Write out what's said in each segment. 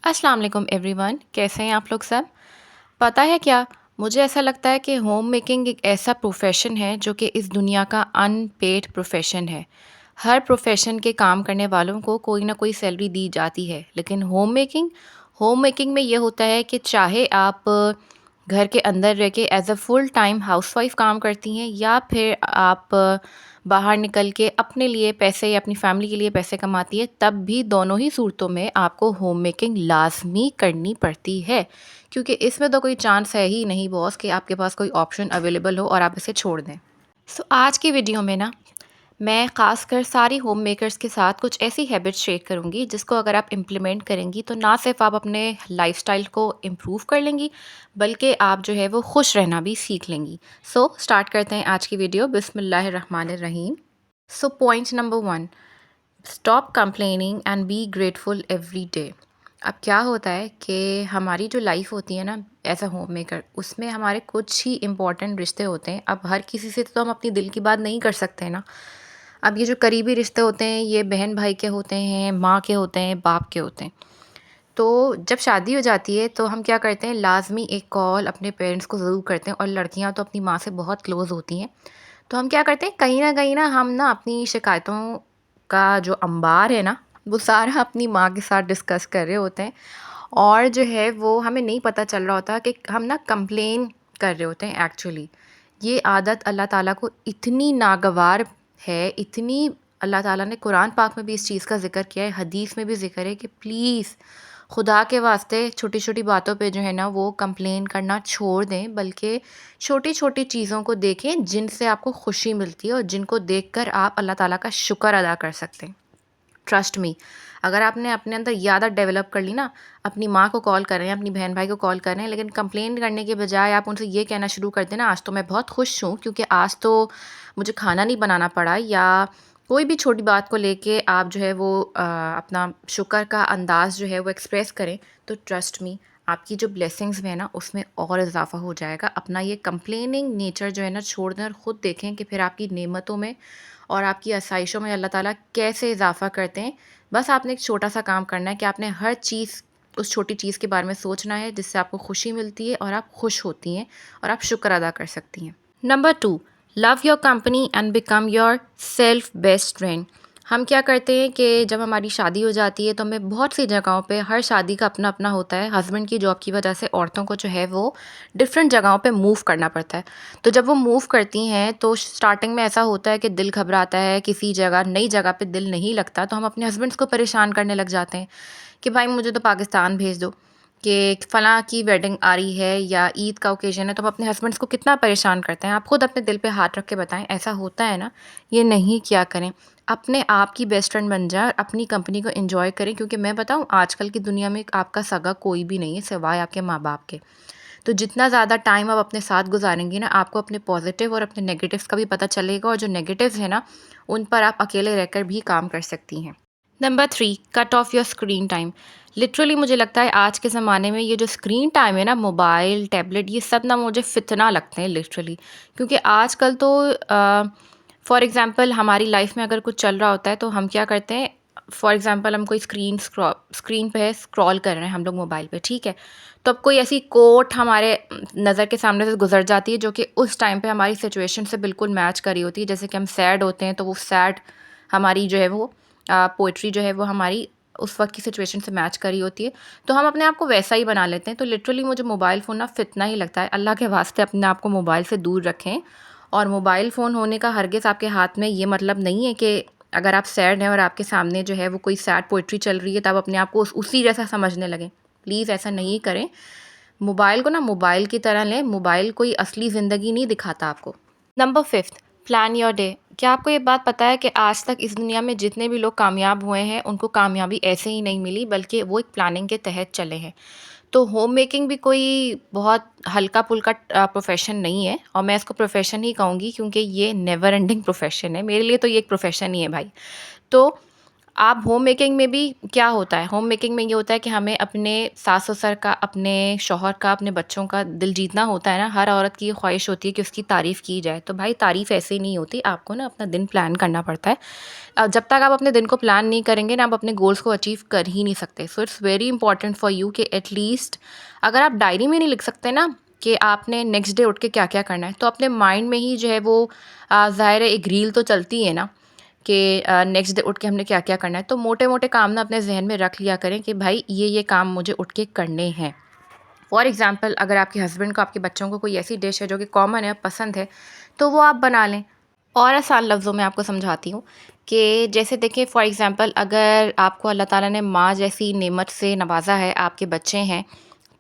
अस्सलाम वालेकुम एवरीवन, कैसे हैं आप लोग सब। पता है क्या, मुझे ऐसा लगता है कि होम मेकिंग एक ऐसा प्रोफेशन है जो कि इस दुनिया का अनपेड प्रोफेशन है। हर प्रोफेशन के काम करने वालों को कोई ना कोई सैलरी दी जाती है, लेकिन होम मेकिंग में ये होता है कि चाहे आप घर के अंदर रह के as a full time housewife काम करती हैं या फिर आप बाहर निकल के अपने लिए पैसे या अपनी फैमिली के लिए पैसे कमाती है, तब भी दोनों ही सूरतों में आपको होम मेकिंग लाजमी करनी पड़ती है, क्योंकि इसमें तो कोई चांस है ही नहीं बॉस कि आपके पास कोई ऑप्शन अवेलेबल हो और आप इसे छोड़ दें। सो आज की वीडियो में ना मैं ख़ासकर सारी होम मेकर्स के साथ कुछ ऐसी हैबिट्स शेयर करूँगी जिसको अगर आप इम्प्लीमेंट करेंगी तो ना सिर्फ आप अपने लाइफस्टाइल को इम्प्रूव कर लेंगी, बल्कि आप जो है वो खुश रहना भी सीख लेंगी। सो स्टार्ट करते हैं आज की वीडियो। बिस्मिल्लाहिर्रहमानिर्रहीम। So point number 1, stop complaining and be grateful every day. अब क्या होता है कि हमारी जो लाइफ होती है ना एज अ होम मेकर, उसमें हमारे कुछ ही इम्पॉर्टेंट रिश्ते होते हैं। अब हर किसी से तो हम अपनी दिल की बात नहीं कर सकते ना। अब ये जो करीबी रिश्ते होते हैं ये बहन भाई के होते हैं, माँ के होते हैं, बाप के होते हैं। तो जब शादी हो जाती है तो हम क्या करते हैं, लाज़मी एक कॉल अपने पेरेंट्स को ज़रूर करते हैं, और लड़कियां तो अपनी माँ से बहुत क्लोज़ होती हैं। तो हम क्या करते हैं, कहीं ना हम ना अपनी शिकायतों का जो अंबार है ना, वो सारा अपनी माँ के साथ डिस्कस कर रहे होते हैं। और जो है वो हमें नहीं पता चल रहा होता कि हम ना कंप्लेन कर रहे होते हैं एक्चुअली। ये आदत अल्लाह ताला को इतनी नागवार है, इतनी, अल्लाह ताला ने कुरान पाक में भी इस चीज़ का ज़िक्र किया है, हदीस में भी ज़िक्र है कि प्लीज़ खुदा के वास्ते छोटी-छोटी बातों पे जो है ना वो कंप्लेन करना छोड़ दें, बल्कि छोटी-छोटी चीज़ों को देखें जिनसे आपको खुशी मिलती है और जिनको देखकर आप अल्लाह ताला का शुक्र अदा कर सकते हैं। ट्रस्ट मी, अगर आपने अपने अंदर ये आदत डेवलप कर ली ना, अपनी माँ को कॉल कर रहे हैं, अपनी बहन भाई को कॉल कर रहे हैं, लेकिन कंप्लेन करने के बजाय आप उनसे ये कहना शुरू कर देना, आज तो मैं बहुत खुश हूँ क्योंकि आज तो मुझे खाना नहीं बनाना पड़ा, या कोई भी छोटी बात को लेके आप जो है वो अपना शुक्र का अंदाज़ जो है वो एक्सप्रेस करें, तो ट्रस्ट मी, आपकी जो ब्लेसिंग्स में है ना उसमें और इजाफ़ा हो जाएगा। अपना ये कंप्लेनिंग नेचर जो है ना छोड़ दें और ख़ुद देखें कि फिर आपकी नेमतों में और आपकी आसाइशों में अल्लाह ताला कैसे इजाफ़ा करते हैं। बस आपने एक छोटा-सा काम करना है कि आपने हर चीज़, उस छोटी चीज़ के बारे में सोचना है जिससे आपको खुशी मिलती है और आप खुश होती हैं और आप शुक्र अदा कर सकती हैं। Number 2, love your company and become your self best friend. हम क्या करते हैं कि जब हमारी शादी हो जाती है तो हमें बहुत सी जगहों पे, हर शादी का अपना अपना होता है, हस्बैंड की जॉब की वजह से औरतों को जो है वो डिफरेंट जगहों पे मूव करना पड़ता है। तो जब वो मूव करती हैं तो स्टार्टिंग में ऐसा होता है कि दिल घबराता है, किसी जगह, नई जगह पे दिल नहीं लगता, तो हम अपने हस्बैंड्स को परेशान करने लग जाते हैं कि भाई मुझे तो पाकिस्तान भेज दो, कि फ़लाँ की वेडिंग आ रही है या ईद का ओकेज़न है। तो हम अपने हस्बैंड्स को कितना परेशान करते हैं। आप खुद अपने दिल पे हाथ रख के बताएं, ऐसा होता है ना? ये नहीं किया करें। अपने आप की बेस्ट फ्रेंड बन जाएं और अपनी कंपनी को एंजॉय करें, क्योंकि मैं बताऊं आजकल की दुनिया में आपका सगा कोई भी नहीं है सिवाय आपके माँ बाप के। तो जितना ज़्यादा टाइम आप अपने साथ गुजारेंगी ना, आपको अपने पॉजिटिव और अपने नेगेटिव्स का भी पता चलेगा, और जो नेगेटिव्स है ना उन पर आप अकेले रहकर भी काम कर सकती हैं। Number 3, cut off your screen time. Literally मुझे लगता है आज के ज़माने में ये जो स्क्रीन टाइम है ना, मोबाइल, टैबलेट, ये सब ना मुझे फितना लगते हैं लिटरली। क्योंकि आजकल तो फॉर एग्ज़ाम्पल हमारी लाइफ में अगर कुछ चल रहा होता है तो हम क्या करते हैं, फॉर एग्ज़ाम्पल हम कोई स्क्रीन पे स्क्रॉल कर रहे हैं हम लोग मोबाइल पे, ठीक है। तो अब कोई ऐसी कोट हमारे नज़र के सामने से गुजर जाती है जो कि उस टाइम पे हमारी सिचुएशन से बिल्कुल मैच करी होती है। जैसे कि हम सैड होते हैं तो वो सैड हमारी जो है वो पोइट्री जो है वो हमारी उस वक़्त की सिचुएशन से मैच करी होती है, तो हम अपने आप को वैसा ही बना लेते हैं। तो लिटरली मुझे मोबाइल फ़ोन ना फितना ही लगता है। अल्लाह के वास्ते अपने आप को मोबाइल से दूर रखें, और मोबाइल फ़ोन होने का हरगिज़ आपके हाथ में ये मतलब नहीं है कि अगर आप सैड हैं और आपके सामने जो है वो कोई सैड पोइट्री चल रही है, तब अपने आप को उसी जैसा समझने लगें। प्लीज़ ऐसा नहीं करें। मोबाइल को ना मोबाइल की तरह लें, मोबाइल कोई असली ज़िंदगी नहीं दिखाता आपको। Number 5, plan your day. क्या आपको ये बात पता है कि आज तक इस दुनिया में जितने भी लोग कामयाब हुए हैं उनको कामयाबी ऐसे ही नहीं मिली, बल्कि वो एक प्लानिंग के तहत चले हैं। तो होम मेकिंग भी कोई बहुत हल्का-फुल्का प्रोफ़ेशन नहीं है, और मैं इसको प्रोफ़ेशन ही कहूँगी क्योंकि ये नेवर एंडिंग प्रोफ़ेशन है। मेरे लिए तो ये एक प्रोफ़ेशन ही है भाई। तो आप होम मेकिंग में भी क्या होता है, होम मेकिंग में ये होता है कि हमें अपने सास-ससुर का, अपने शौहर का, अपने बच्चों का दिल जीतना होता है ना। हर औरत की ये ख्वाहिश होती है कि उसकी तारीफ़ की जाए। तो भाई तारीफ़ ऐसे ही नहीं होती, आपको ना अपना दिन प्लान करना पड़ता है। जब तक आप अपने दिन को प्लान नहीं करेंगे ना, आप अपने गोल्स को अचीव कर ही नहीं सकते। So it's very important for you कि एटलीस्ट अगर आप डायरी में नहीं लिख सकते ना कि आपने नेक्स्ट डे उठ के क्या-क्या करना है, तो अपने माइंड में ही जो है वो ज़ाहिर है एक रील तो चलती है ना कि नेक्स्ट डे उठ के हमने क्या-क्या करना है। तो मोटे-मोटे काम ना अपने ज़हन में रख लिया करें कि भाई ये काम मुझे उठ के करने हैं। फॉर एग्ज़ाम्पल अगर आपके हस्बैंड को, आपके बच्चों को कोई ऐसी डिश है जो कि कॉमन है, पसंद है, तो वो आप बना लें। और आसान लफ्ज़ों में आपको समझाती हूँ कि जैसे देखिए फॉर एग्ज़ाम्पल अगर आपको अल्लाह ताला ने माँ जैसी नेमत से नवाज़ा है, आपके बच्चे हैं,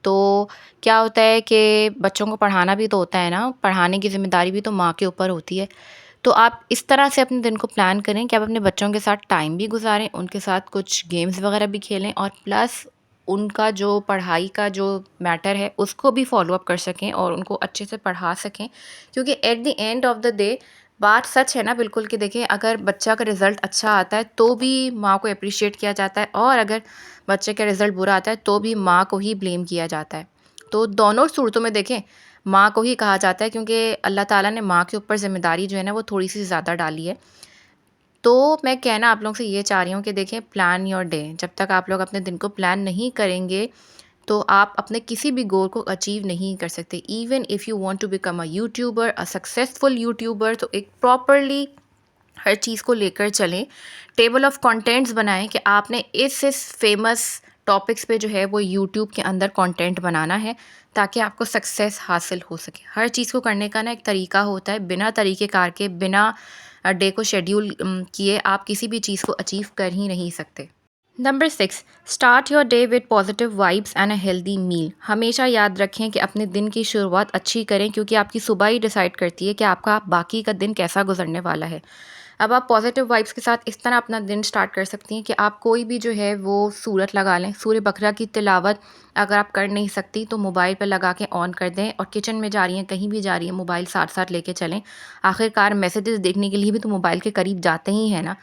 तो क्या होता है कि बच्चों को पढ़ाना भी तो होता है ना, पढ़ाने की ज़िम्मेदारी भी तो माँ के ऊपर होती है। तो आप इस तरह से अपने दिन को प्लान करें कि आप अपने बच्चों के साथ टाइम भी गुज़ारें, उनके साथ कुछ गेम्स वग़ैरह भी खेलें और प्लस उनका जो पढ़ाई का जो मैटर है, उसको भी फ़ॉलो अप कर सकें और उनको अच्छे से पढ़ा सकें। क्योंकि at the end of the day बात सच है ना बिल्कुल कि देखिए अगर बच्चा का रिज़ल्ट अच्छा आता है, तो भी माँ को एप्रिशिएट किया जाता है और अगर बच्चे का रिज़ल्ट बुरा आता है, तो भी माँ को ही ब्लेम किया जाता है। तो दोनों सूरतों में देखें माँ को ही कहा जाता है क्योंकि अल्लाह ताला ने माँ के ऊपर ज़िम्मेदारी जो है ना वो थोड़ी-सी ज़्यादा डाली है। तो मैं कहना आप लोगों से ये चाह रही हूँ कि देखें प्लान योर डे। जब तक आप लोग अपने दिन को प्लान नहीं करेंगे, तो आप अपने किसी भी गोल को अचीव नहीं कर सकते। Even if you want to become a youtuber, a successful youtuber, तो एक प्रॉपर्ली हर चीज़ को लेकर चलें। टेबल ऑफ कंटेंट्स बनाएँ कि आपने इस फ़ेमस टॉपिक्स पे जो है वो यूट्यूब के अंदर कंटेंट बनाना है, ताकि आपको सक्सेस हासिल हो सके। हर चीज़ को करने का ना एक तरीका होता है, बिना तरीक़ेकार के, बिना डे को शेड्यूल किए आप किसी भी चीज़ को अचीव कर ही नहीं सकते। Number 6, start your day with positive vibes and a healthy meal. हमेशा याद रखें कि अपने दिन की शुरुआत अच्छी करें क्योंकि आपकी सुबह ही डिसाइड करती है कि आपका बाकी का दिन कैसा गुजरने वाला है। अब आप पॉजिटिव वाइब्स के साथ इस तरह अपना दिन स्टार्ट कर सकती हैं कि आप कोई भी जो है वो सूरत लगा लें। सूर्य बकरा की तिलावत अगर आप कर नहीं सकती तो मोबाइल पर लगा के ऑन कर दें और किचन में जा रही हैं, कहीं भी जा रही हैं, मोबाइल साथ-साथ लेके चलें। आखिरकार मैसेजेस देखने के लिए भी तो मोबाइल के करीब जाते ही हैं ना।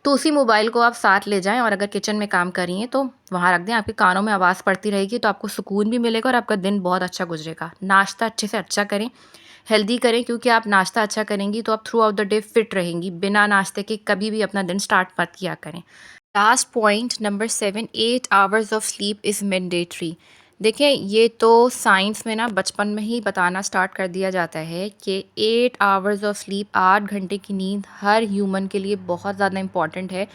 तो उसी मोबाइल को आप साथ ले जाएँ और अगर किचन में काम कर रही हैं तो वहाँ रख दें, आपके कानों में आवाज़ पड़ती रहेगी तो आपको सुकून भी मिलेगा और आपका दिन बहुत अच्छा गुजरेगा। नाश्ता अच्छे से अच्छा करें, हेल्दी करें क्योंकि आप नाश्ता अच्छा करेंगी तो आप through out the day fit रहेंगी। बिना नाश्ते के कभी भी अपना दिन स्टार्ट मत किया करें। Last point number 7, 8 hours of sleep is mandatory. देखिए ये तो साइंस में ना बचपन में ही बताना स्टार्ट कर दिया जाता है कि 8 आवर्स ऑफ स्लीप, 8 घंटे की नींद हर ह्यूमन के लिए बहुत ज़्यादा इम्पॉर्टेंट है।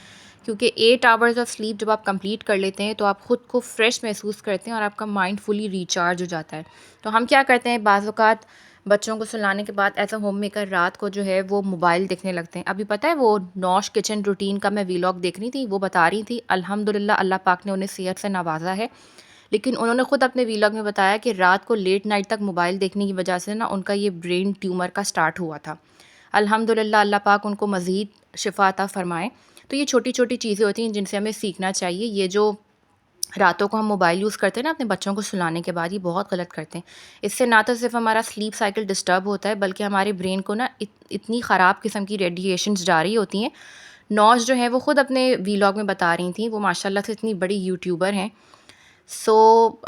क्योंकि 8 आवर्स ऑफ स्लीप जब आप कंप्लीट कर लेते हैं तो आप ख़ुद को फ्रेश महसूस करते हैं और आपका माइंड फुली रिचार्ज हो जाता है। तो हम क्या करते हैं बाज़ औक़ात बच्चों को सुलाने के बाद एज़ अ होम मेकर रात को जो है वो मोबाइल देखने लगते हैं। अभी पता है वो नौश किचन रूटीन का मैं वीलॉग देख रही थी, वो बता रही थी अल्हम्दुलिल्लाह अल्लाह पाक ने उन्हें सेहत से नवाज़ा है। लेकिन उन्होंने ख़ुद अपने वीलॉग में बताया कि रात को लेट नाइट तक मोबाइल देखने की वजह से ना उनका ये ब्रेन ट्यूमर का स्टार्ट हुआ था। अल्हम्दुलिल्लाह अल्लाह पाक उनको मज़ीद शिफ़ा अता फ़रमाए। तो ये छोटी-छोटी चीज़ें होती हैं जिनसे हमें सीखना चाहिए। ये जो रातों को हम मोबाइल यूज़ करते हैं ना अपने बच्चों को सुलाने के बाद, ये बहुत गलत करते हैं। इससे ना तो सिर्फ़ हमारा स्लीप साइकिल डिस्टर्ब होता है बल्कि हमारे ब्रेन को ना इतनी ख़राब किस्म की रेडिएशंस जा रही होती हैं। नौश जो हैं वो ख़ुद अपने वीलॉग में बता रही थीं, वो माशाल्लाह से इतनी बड़ी यूट्यूबर हैं। सो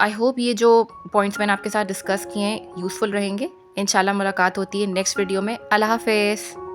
आई होप ये जो पॉइंट्स मैंने आपके साथ डिस्कस किए हैं यूज़फुल रहेंगे। इंशाल्लाह मुलाकात होती है नेक्स्ट वीडियो में। अल्लाह हाफ़िज़।